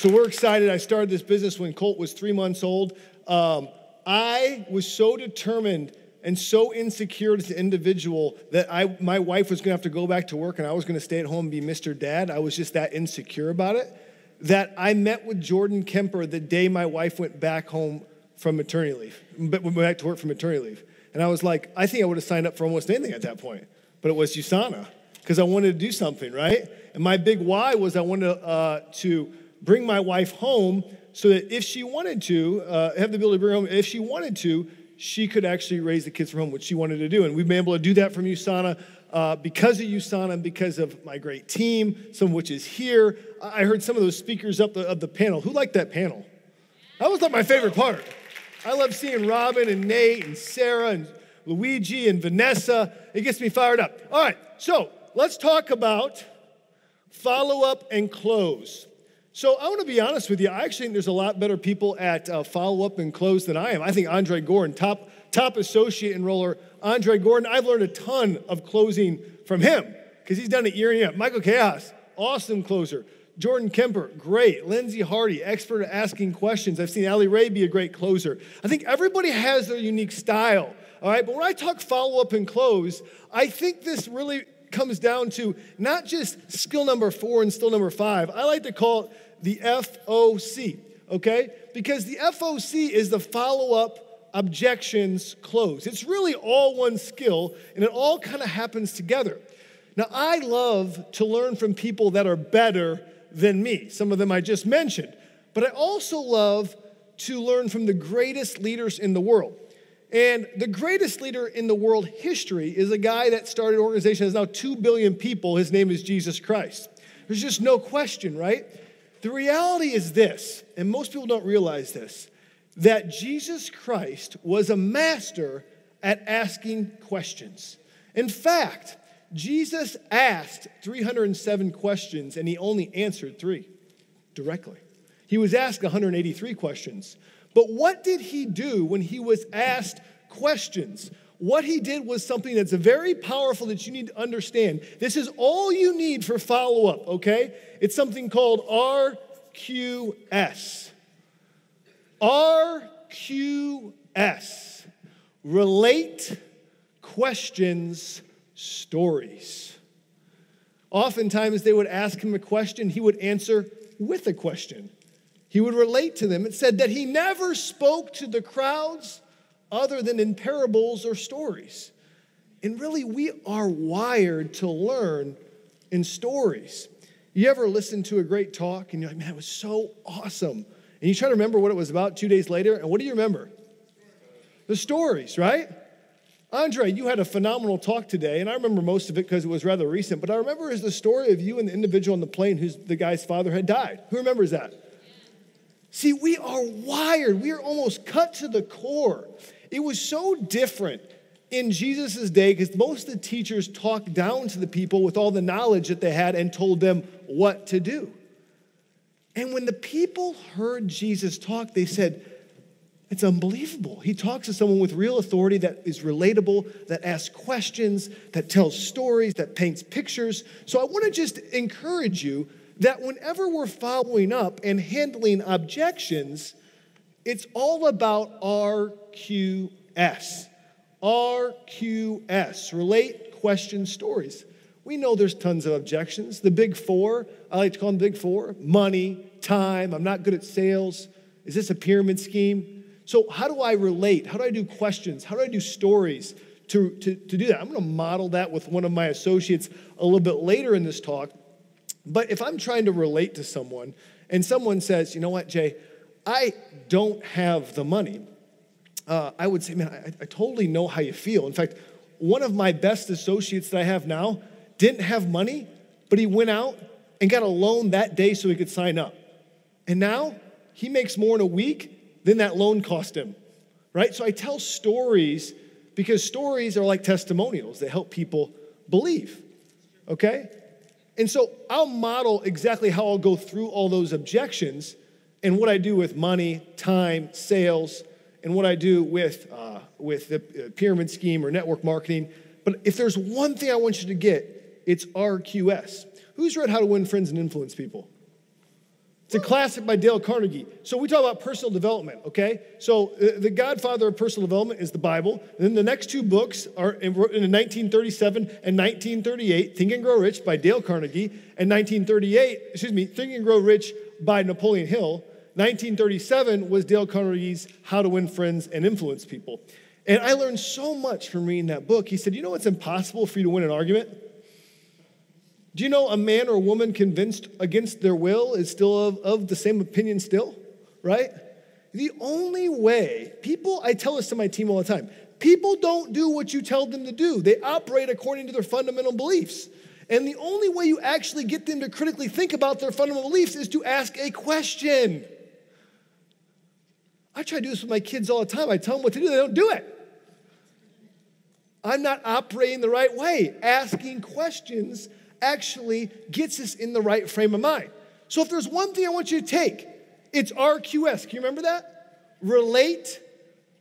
So we're excited. I started this business when Colt was 3 months old. I was so determined and so insecure as an individual that my wife was going to have to go back to work and I was going to stay at home and be Mr. Dad. I was just that insecure about it that I met with Jordan Kemper the day my wife went back home from maternity leave, went back to work from maternity leave. And I was like, I think I would have signed up for almost anything at that point. But it was USANA because I wanted to do something, right? And my big why was I wanted to bring my wife home so that if she wanted to, have the ability to bring her home, if she wanted to, she could actually raise the kids from home, which she wanted to do. And we've been able to do that from USANA because of USANA and because of my great team, some of which is here. I heard some of those speakers up of the panel. Who liked that panel? That was like my favorite part. I love seeing Robin and Nate and Sarah and Luigi and Vanessa. It gets me fired up. All right, so let's talk about follow-up and close. So I want to be honest with you. I actually think there's a lot better people at follow-up and close than I am. I think Andre Gordon, top associate enroller, Andre Gordon, I've learned a ton of closing from him because he's done it year in, year out. Michael Chaos, awesome closer. Jordan Kemper, great. Lindsey Hardy, expert at asking questions. I've seen Ali Ray be a great closer. I think everybody has their unique style, all right? But when I talk follow-up and close, I think this really comes down to not just skill number 4 and skill number 5. I like to call it the FOC, okay? Because the FOC is the follow-up objections close. It's really all one skill, and it all kind of happens together. Now, I love to learn from people that are better than me. Some of them I just mentioned. But I also love to learn from the greatest leaders in the world. And the greatest leader in the world history is a guy that started an organization that has now 2 billion people. His name is Jesus Christ. There's just no question, right? The reality is this, and most people don't realize this, that Jesus Christ was a master at asking questions. In fact, Jesus asked 307 questions, and he only answered 3 directly. He was asked 183 questions. But what did he do when he was asked questions? What he did was something that's very powerful that you need to understand. This is all you need for follow-up, okay? It's something called RQS. RQS. Relate, questions, stories. Oftentimes they would ask him a question, he would answer with a question. He would relate to them. It said that he never spoke to the crowds other than in parables or stories. And really, we are wired to learn in stories. You ever listen to a great talk and you're like, man, it was so awesome. And you try to remember what it was about 2 days later, and what do you remember? The stories, right? Andre, you had a phenomenal talk today, and I remember most of it because it was rather recent, but I remember is the story of you and the individual on the plane who's the guy's father had died. Who remembers that? See, we are wired. We are almost cut to the core. It was so different in Jesus' day because most of the teachers talked down to the people with all the knowledge that they had and told them what to do. And when the people heard Jesus talk, they said, it's unbelievable. He talks to someone with real authority that is relatable, that asks questions, that tells stories, that paints pictures. So I want to just encourage you that whenever we're following up and handling objections, it's all about RQS. RQS, relate, question, stories. We know there's tons of objections. The big 4, I like to call them the big 4, money, time, I'm not good at sales. Is this a pyramid scheme? So how do I relate? How do I do questions? How do I do stories to do that? I'm going to model that with one of my associates a little bit later in this talk. But if I'm trying to relate to someone and someone says, you know what, Jay, I don't have the money, I would say, man, I totally know how you feel. In fact, one of my best associates that I have now didn't have money, but he went out and got a loan that day so he could sign up. And now he makes more in a week than that loan cost him, right? So I tell stories because stories are like testimonials. They help people believe, okay? And so I'll model exactly how I'll go through all those objections and what I do with money, time, sales, and what I do with the pyramid scheme or network marketing. But if there's one thing I want you to get, it's RQS. Who's read How to Win Friends and Influence People? It's a classic by Dale Carnegie. So we talk about personal development, okay? So the godfather of personal development is the Bible. And then the next two books are in 1937 and 1938, Think and Grow Rich by Dale Carnegie, and Think and Grow Rich by Napoleon Hill. 1937 was Dale Carnegie's How to Win Friends and Influence People. And I learned so much from reading that book. He said, you know it's impossible for you to win an argument? Do you know a man or a woman convinced against their will is still of the same opinion still, right? The only way, I tell this to my team all the time, people don't do what you tell them to do. They operate according to their fundamental beliefs. And the only way you actually get them to critically think about their fundamental beliefs is to ask a question. I try to do this with my kids all the time. I tell them what to do, they don't do it. I'm not operating the right way. Asking questions actually gets us in the right frame of mind. So if there's one thing I want you to take, it's RQS. Can you remember that? Relate,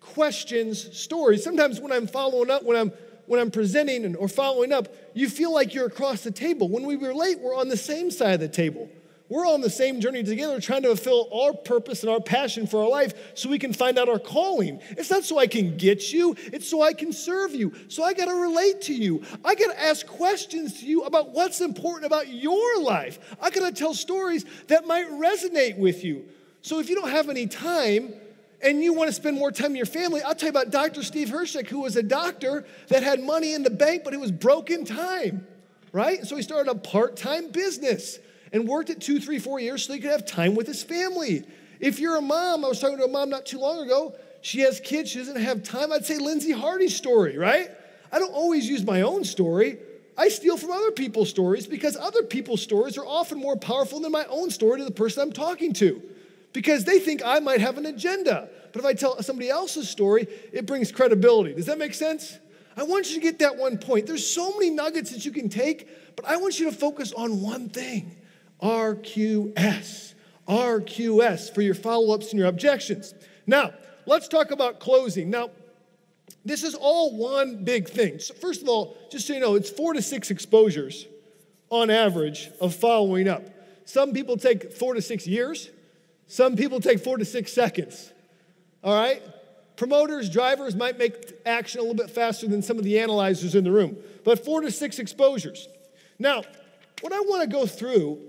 questions, stories. Sometimes when I'm following up, when I'm presenting or following up, you feel like you're across the table. When we relate, we're on the same side of the table. We're on the same journey together, trying to fulfill our purpose and our passion for our life so we can find out our calling. It's not so I can get you, it's so I can serve you. So I got to relate to you. I got to ask questions to you about what's important about your life. I got to tell stories that might resonate with you. So if you don't have any time and you want to spend more time with your family, I'll tell you about Dr. Steve Hershek, who was a doctor that had money in the bank, but it was broken time, right? So he started a part-time business and worked it 2, 3, 4 years so he could have time with his family. If you're a mom, I was talking to a mom not too long ago, she has kids, she doesn't have time. I'd say Lindsay Hardy's story, right? I don't always use my own story. I steal from other people's stories because other people's stories are often more powerful than my own story to the person I'm talking to because they think I might have an agenda. But if I tell somebody else's story, it brings credibility. Does that make sense? I want you to get that one point. There's so many nuggets that you can take, but I want you to focus on one thing. RQS. RQS for your follow-ups and your objections. Now, let's talk about closing. Now, this is all one big thing. So first of all, just so you know, it's 4 to 6 exposures on average of following up. Some people take 4 to 6 years. Some people take 4 to 6 seconds. All right? Promoters, drivers might make action a little bit faster than some of the analyzers in the room, but 4 to 6 exposures. Now, what I want to go through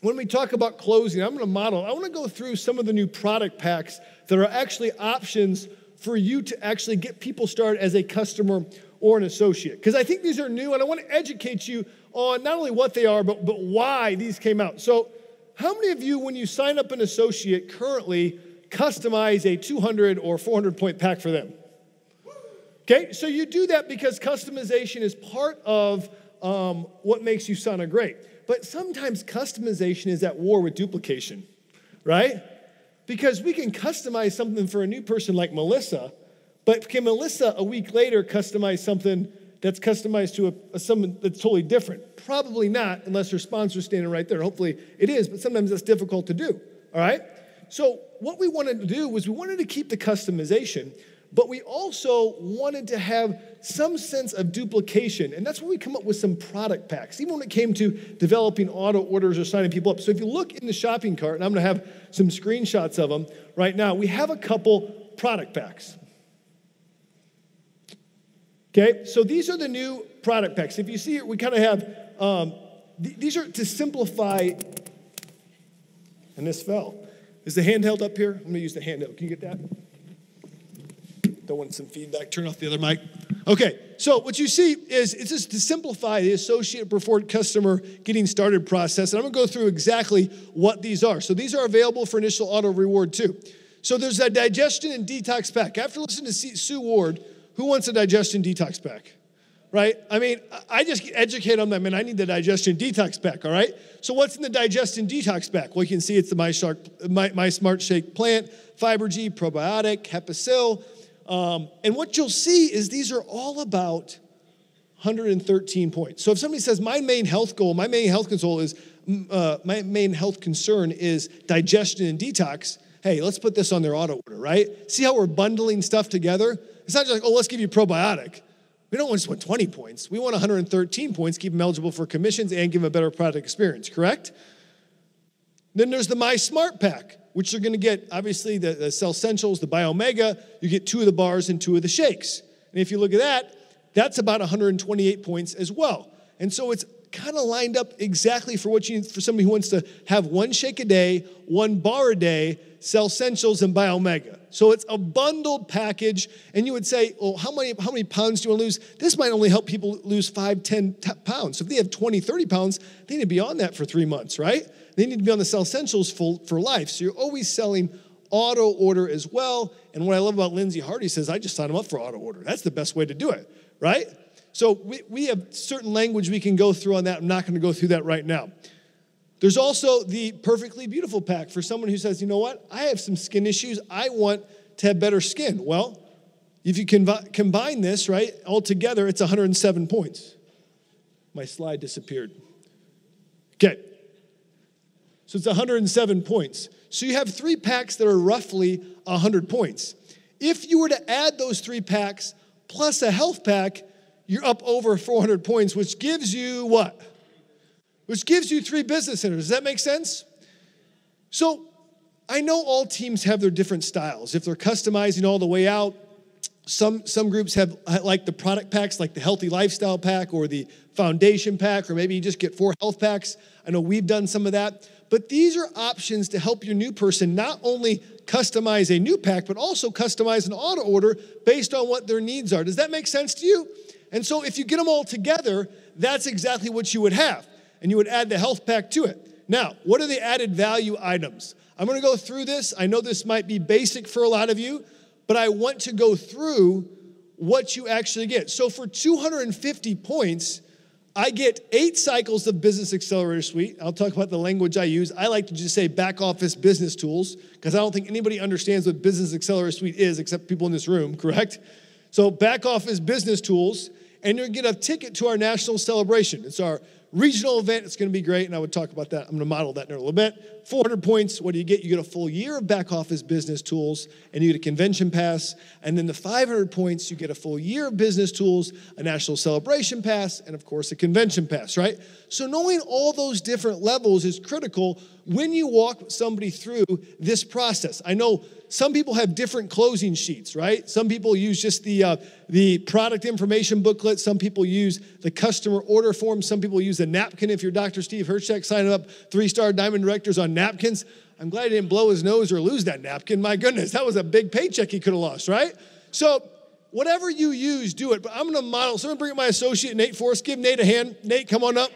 when we talk about closing, I want to go through some of the new product packs that are actually options for you to actually get people started as a customer or an associate. Because I think these are new, and I want to educate you on not only what they are, but why these came out. So how many of you, when you sign up an associate, currently customize a 200 or 400 point pack for them? Okay, so you do that because customization is part of what makes you Sauna great. But sometimes customization is at war with duplication, right? Because we can customize something for a new person like Melissa, but can Melissa a week later customize something that's customized to someone that's totally different? Probably not, unless her sponsor's standing right there. Hopefully it is, but sometimes that's difficult to do, all right? So what we wanted to do was we wanted to keep the customization, but we also wanted to have some sense of duplication. And that's why we come up with some product packs, even when it came to developing auto orders or signing people up. So if you look in the shopping cart, and I'm going to have some screenshots of them right now, we have a couple product packs. Okay, so these are the new product packs. If you see it, we kind of have, these are to simplify, and this fell. Is the handheld up here? I'm going to use the handheld. Can you get that? Don't want some feedback. Turn off the other mic. Okay, so what you see is it's just to simplify the associate preferred customer getting started process. And I'm going to go through exactly what these are. So these are available for initial auto reward too. So there's a digestion and detox pack. After listening to Sue Ward, who wants a digestion detox pack? Right? I mean, I just educate on them, and I need the digestion detox pack, all right? So what's in the digestion detox pack? Well, you can see it's the My Smart Shake plant, Fiber G, probiotic, Hepacil. And what you'll see is these are all about 113 points. So if somebody says, my main health concern is digestion and detox, hey, let's put this on their auto order, right? See how we're bundling stuff together? It's not just like, oh, let's give you probiotic. We don't just want 20 points. We want 113 points, keep them eligible for commissions, and give them a better product experience, correct? Then there's the My Smart Pack, which you're going to get, obviously, the Cellsentials, the BioMega. You get 2 of the bars and 2 of the shakes. And if you look at that, that's about 128 points as well. And so it's kind of lined up exactly for what you need for somebody who wants to have 1 shake a day, 1 bar a day, Cellsentials and BioMega. So it's a bundled package, and you would say, well, how many pounds do you want to lose? This might only help people lose 5, 10 pounds. So if they have 20, 30 pounds, they need to be on that for 3 months, right? They need to be on the Cellsentials for life. So you're always selling auto order as well. And what I love about Lindsay Hardy says, I just signed them up for auto order. That's the best way to do it, right? So we have certain language we can go through on that. I'm not going to go through that right now. There's also the Perfectly Beautiful pack for someone who says, you know what? I have some skin issues. I want to have better skin. Well, if you combine this, right, all together, it's 107 points. My slide disappeared. Okay. So it's 107 points. So you have 3 packs that are roughly 100 points. If you were to add those 3 packs plus a health pack, you're up over 400 points, which gives you what? Which gives you 3 business centers. Does that make sense? So I know all teams have their different styles. If they're customizing all the way out, some groups have like the product packs, like the Healthy Lifestyle Pack or the Foundation Pack, or maybe you just get 4 health packs. I know we've done some of that. But these are options to help your new person not only customize a new pack, but also customize an auto order based on what their needs are. Does that make sense to you? And so if you get them all together, that's exactly what you would have. And you would add the health pack to it. Now, what are the added value items? I'm going to go through this. I know this might be basic for a lot of you, but I want to go through what you actually get. So for 250 points, I get 8 cycles of Business Accelerator Suite. I'll talk about the language I use. I like to just say back office business tools because I don't think anybody understands what Business Accelerator Suite is except people in this room, correct? So back office business tools, and you'll get a ticket to our national celebration. It's our regional event. It's going to be great, and I would talk about that. I'm going to model that in a little bit. 400 points. What do you get? You get a full year of back office business tools, and you get a convention pass. And then the 500 points, you get a full year of business tools, a national celebration pass, and of course, a convention pass, right? So knowing all those different levels is critical when you walk somebody through this process. I know some people have different closing sheets, right? Some people use just the product information booklet. Some people use the customer order form. Some people use the napkin. If you're Dr. Steve Herchek, signing up 3-star Diamond Directors on napkins. I'm glad he didn't blow his nose or lose that napkin. My goodness, that was a big paycheck he could have lost, right? So whatever you use, do it. But I'm going to model. So I'm going to bring up my associate, Nate Forrest. Give Nate a hand. Nate, come on up.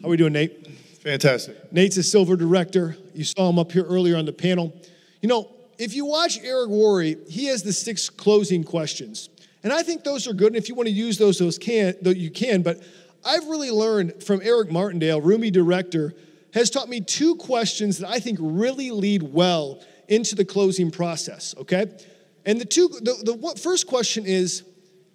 How are we doing, Nate? Fantastic. Nate's a silver director. You saw him up here earlier on the panel. You know, if you watch Eric Worre, he has the 6 closing questions. And I think those are good. And if you want to use those you can. But I've really learned from Eric Martindale, Rumi director, has taught me 2 questions that I think really lead well into the closing process, okay? And the first question is,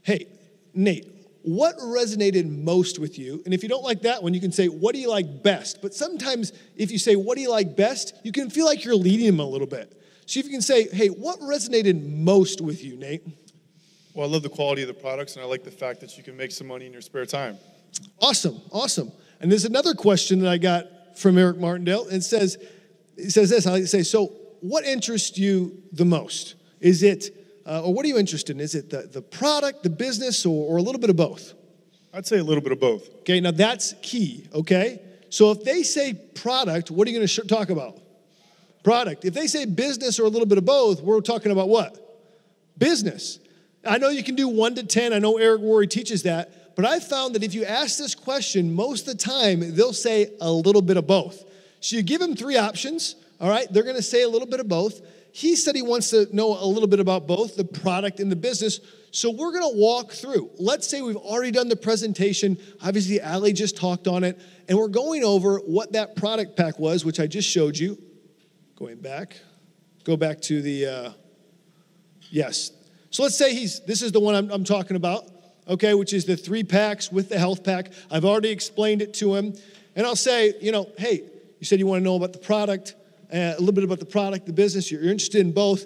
hey, Nate, what resonated most with you? And if you don't like that one, you can say, what do you like best? But sometimes if you say, what do you like best? You can feel like you're leading them a little bit. So if you can say, hey, what resonated most with you, Nate? Well, I love the quality of the products, and I like the fact that you can make some money in your spare time. Awesome. And there's another question that I got from Eric Martindale. It says this, I like to say, so what interests you the most? Is it, or what are you interested in? Is it the product, the business, or a little bit of both? I'd say a little bit of both. Okay, now that's key, okay? So if they say product, what are you going to talk about? Product. If they say business or a little bit of both, we're talking about what? Business. I know you can do 1 to 10. I know Eric Worre teaches that. But I've found that if you ask this question, most of the time, they'll say a little bit of both. So you give them 3 options, all right? They're going to say a little bit of both. He said he wants to know a little bit about both the product and the business. So we're going to walk through. Let's say we've already done the presentation. Obviously, Allie just talked on it. And we're going over what that product pack was, which I just showed you. Going back. Go back to the, yes. So let's say this is the one I'm talking about, okay, which is the 3 packs with the health pack. I've already explained it to him. And I'll say, hey, you said you want to know about the product. a little bit about the product, the business, you're interested in both,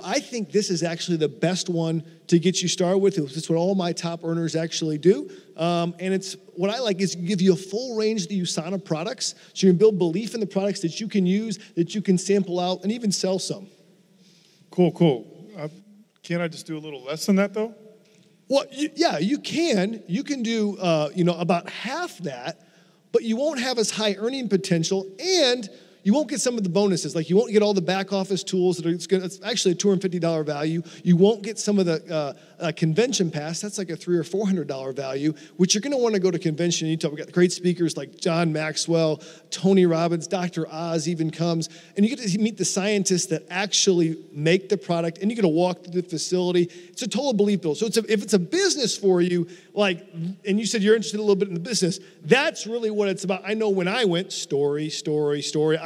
I think this is actually the best one to get you started with. It's what all my top earners actually do. And it's what I like is give you a full range of the USANA products, so you can build belief in the products that you can use, that you can sample out, and even sell some. Cool. Can't I just do a little less than that, though? Well, yeah, you can. You can do, about half that, but you won't have as high earning potential, and you won't get some of the bonuses. Like you won't get all the back office tools it's actually a $250 value. You won't get some of the convention pass. That's like a $300 or $400 value, which you're going to want to go to convention. We got great speakers like John Maxwell, Tony Robbins, Dr. Oz even comes, and you get to meet the scientists that actually make the product, and you get to walk through the facility. It's a total belief build. So if it's a business for you, and you said you're interested a little bit in the business, that's really what it's about. I know when I went, story.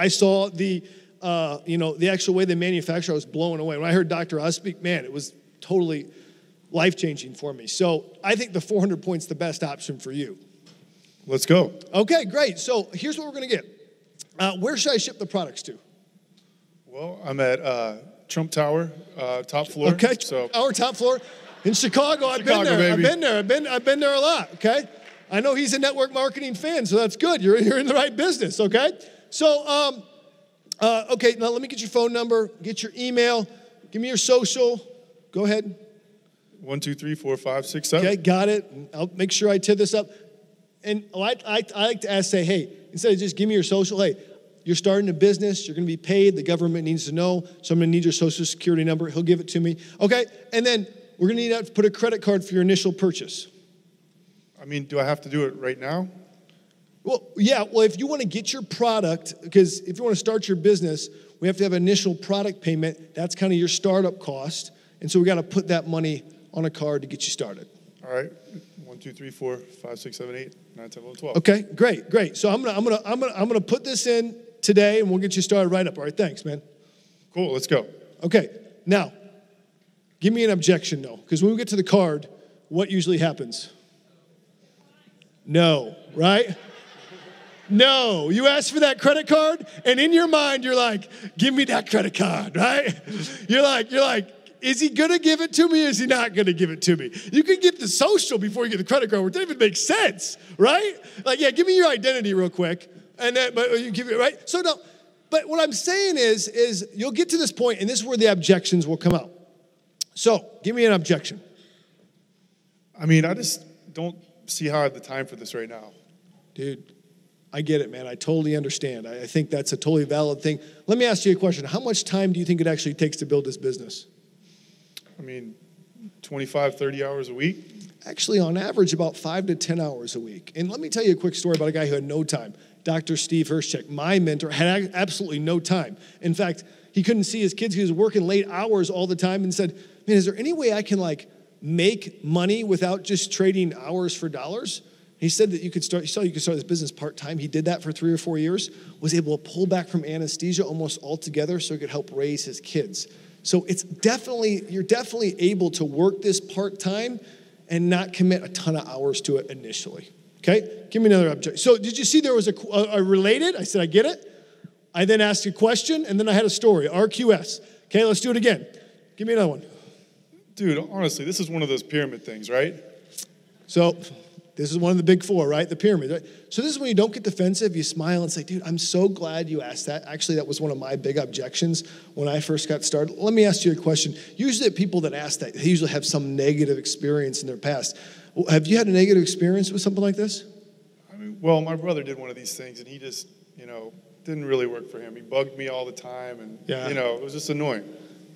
I saw the actual way they manufacture. I was blown away. When I heard Dr. Oz speak, man, it was totally life-changing for me. So I think the 400 points the best option for you. Let's go. Okay, great. So here's what we're going to get. Where should I ship the products to? Well, I'm at Trump Tower, top floor. Okay, so our top floor in Chicago. I've been there. I've been there a lot. Okay, I know he's a network marketing fan, so that's good. You're in the right business. Okay, so okay, now let me get your phone number, get your email, give me your social. Go ahead. 1, 2, 3, 4, 5, 6, 7. Okay, got it. I'll make sure I tee this up. And I like to say, hey, instead of just give me your social, hey, you're starting a business, you're going to be paid, the government needs to know, so I'm going to need your social security number. He'll give it to me. Okay, and then we're going to need to put a credit card for your initial purchase. I mean, do I have to do it right now? Well, yeah, if you want to get your product, because if you want to start your business, we have to have initial product payment. That's kind of your startup cost. And so we got to put that money on a card to get you started. All right. 1, 2, 3, 4, 5, 6, 7, 8, 9, 10, 11, 12. Okay, great. So I'm gonna put this in today, and we'll get you started right up. All right, thanks, man. Cool, let's go. Okay, now, give me an objection, though, because when we get to the card, what usually happens? No, right? No, you ask for that credit card, and in your mind, you're like, give me that credit card, right? You're like, is he gonna give it to me, or is he not gonna give it to me? You can get the social before you get the credit card, which doesn't even make sense, right? Like, yeah, give me your identity real quick, and then, but you give it, right? So no, but what I'm saying is you'll get to this point, and this is where the objections will come out. So, give me an objection. I mean, I just don't see how I have the time for this right now. Dude, I get it, man. I totally understand. I think that's a totally valid thing. Let me ask you a question. How much time do you think it actually takes to build this business? I mean, 25, 30 hours a week? Actually, on average, about 5 to 10 hours a week. And let me tell you a quick story about a guy who had no time. Dr. Steve Hirschcheck, my mentor, had absolutely no time. In fact, he couldn't see his kids. He was working late hours all the time and said, man, is there any way I can make money without just trading hours for dollars? He said that you could start this business part-time. He did that for 3 or 4 years, was able to pull back from anesthesia almost altogether so he could help raise his kids. So you're definitely able to work this part-time and not commit a ton of hours to it initially. Okay? Give me another objection. So did you see there was a related? I said, I get it. I then asked a question, and then I had a story, RQS. Okay, let's do it again. Give me another one. Dude, honestly, this is one of those pyramid things, right? So this is one of the big four, right? The pyramid, right? So this is when you don't get defensive. You smile and say, dude, I'm so glad you asked that. Actually, that was one of my big objections when I first got started. Let me ask you a question. Usually the people that ask that, they usually have some negative experience in their past. Have you had a negative experience with something like this? I mean, well, my brother did one of these things, and he just, didn't really work for him. He bugged me all the time, and, it was just annoying.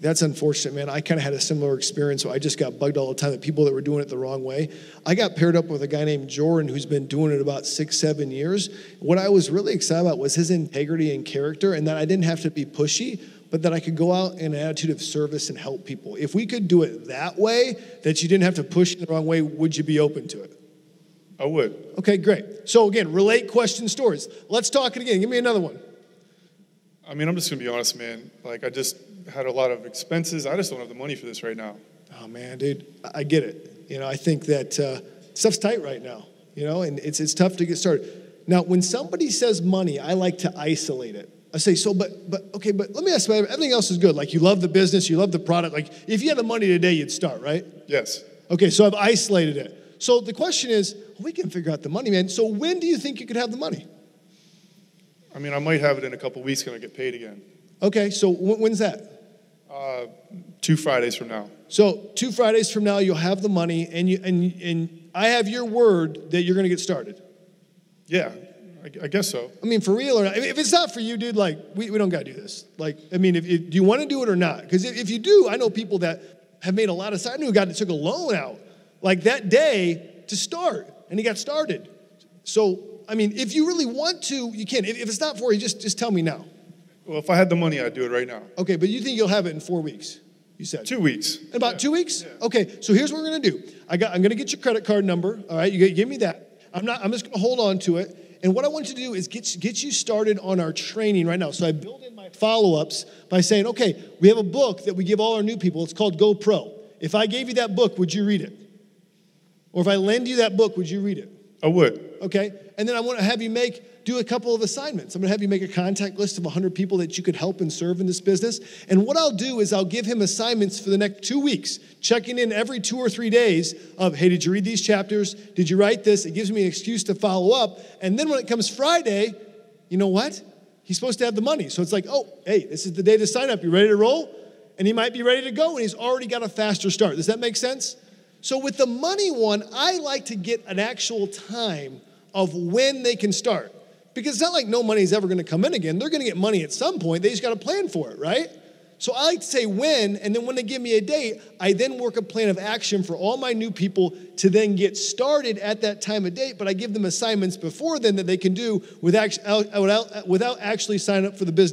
That's unfortunate, man. I kind of had a similar experience. So I just got bugged all the time that people that were doing it the wrong way. I got paired up with a guy named Jordan who's been doing it about 6-7 years. What I was really excited about was his integrity and character, and that I didn't have to be pushy, but that I could go out in an attitude of service and help people. If we could do it that way, that you didn't have to push in the wrong way, would you be open to it? I would. Okay, great. So again, relate, question, stories. Let's talk it again. Give me another one. I mean, I'm just going to be honest, man. I just had a lot of expenses. I just don't have the money for this right now. Oh, man, dude, I get it. I think that stuff's tight right now, and it's tough to get started. Now, when somebody says money, I like to isolate it. I say, so, but okay, but let me ask you, everything else is good. Like you love the business, you love the product. Like if you had the money today, you'd start, right? Yes. Okay, so I've isolated it. So the question is, we can figure out the money, man. So when do you think you could have the money? I mean, I might have it in a couple of weeks when I get paid again. Okay, so when's that? 2 Fridays from now. So 2 Fridays from now, you'll have the money, and I have your word that you're going to get started. Yeah, I guess so. I mean, for real or not? If it's not for you, dude, like, we don't got to do this. Like, I mean, do you want to do it or not? Because if you do, I know people that have made a lot of, I knew a guy that took a loan out, like that day to start, and he got started. So, I mean, if you really want to, you can. If it's not for you, just tell me now. Well, if I had the money, I'd do it right now. Okay, but you think you'll have it in 4 weeks, you said? 2 weeks. In about 2 weeks? Yeah. Okay, so here's what we're gonna do. I'm gonna get your credit card number, all right? You give me that. I'm just gonna hold on to it. And what I want you to do is get you started on our training right now. So I build in my follow-ups by saying, okay, we have a book that we give all our new people. It's called Go Pro. If I gave you that book, would you read it? Or if I lend you that book, would you read it? I would. Okay, and then I want to have you do a couple of assignments. I'm going to have you make a contact list of 100 people that you could help and serve in this business. And what I'll do is I'll give him assignments for the next 2 weeks, checking in every 2 or 3 days of, hey, did you read these chapters? Did you write this? It gives me an excuse to follow up. And then when it comes Friday, you know what? He's supposed to have the money. So it's like, oh, hey, this is the day to sign up. You ready to roll? And he might be ready to go, and he's already got a faster start. Does that make sense? So with the money one, I like to get an actual time of when they can start. Because it's not like no money is ever going to come in again. They're going to get money at some point. They just got to plan for it, right? So I like to say when, and then when they give me a date, I then work a plan of action for all my new people to then get started at that time of date, but I give them assignments before then that they can do without actually signing up for the business.